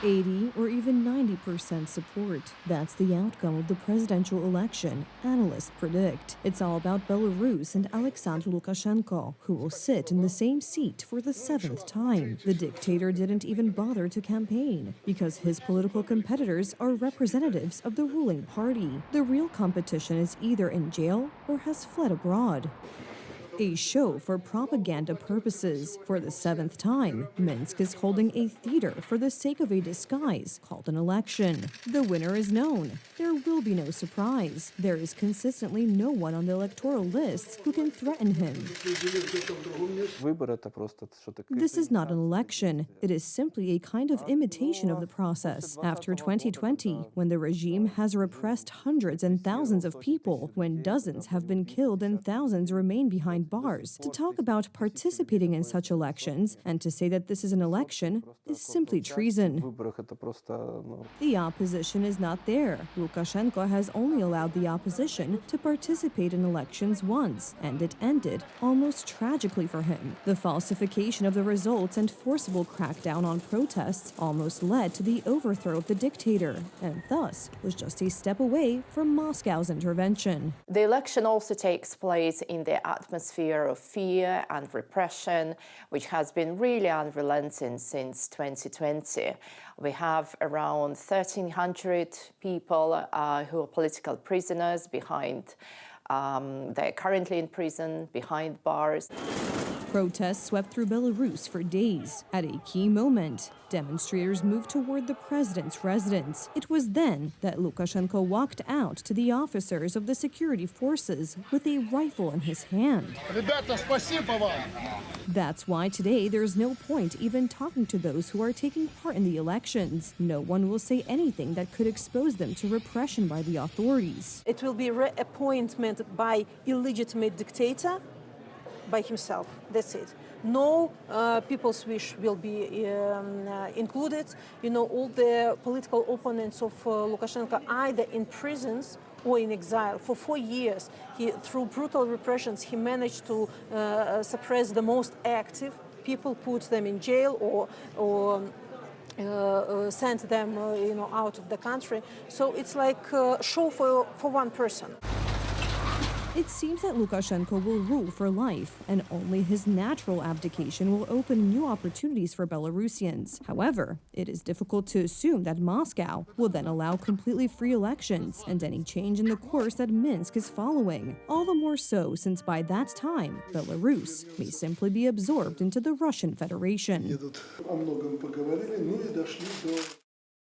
80 or even 90% support. That's the outcome of the presidential election, analysts predict. It's all about Belarus and Alexander Lukashenko, who will sit in the same seat for the 7th time. The dictator didn't even bother to campaign, because his political competitors are representatives of the ruling party. The real competition is either in jail or has fled abroad. A show for propaganda purposes. For the 7th time, Minsk is holding a theater for the sake of a disguise called an election. The winner is known. There will be no surprise. There is consistently no one on the electoral lists who can threaten him. This is not an election. It is simply a kind of imitation of the process. After 2020, when the regime has repressed hundreds and thousands of people, when dozens have been killed and thousands remain behind bars, to talk about participating in such elections and to say that this is an election is simply treason. The opposition is not there. Lukashenko has only allowed the opposition to participate in elections once, and it ended almost tragically for him. The falsification of the results and forcible crackdown on protests almost led to the overthrow of the dictator, and thus was just a step away from Moscow's intervention. The election also takes place in the atmosphere of fear and repression, which has been really unrelenting since 2020. We have around 1,300 people who are political prisoners behind. They're currently in prison, behind bars. Protests swept through Belarus for days. At a key moment, demonstrators moved toward the president's residence. It was then that Lukashenko walked out to the officers of the security forces with a rifle in his hand. That's why today there's no point even talking to those who are taking part in the elections. No one will say anything that could expose them to repression by the authorities. It will be reappointment by illegitimate dictator, by himself. That's it. No people's wish will be included. You know, all the political opponents of Lukashenko either in prisons or in exile for 4 years. Through brutal repressions, he managed to suppress the most active people, put them in jail or sent them out of the country. So it's like a show for one person. It seems that Lukashenko will rule for life, and only his natural abdication will open new opportunities for Belarusians. However, it is difficult to assume that Moscow will then allow completely free elections and any change in the course that Minsk is following. All the more so since by that time, Belarus may simply be absorbed into the Russian Federation.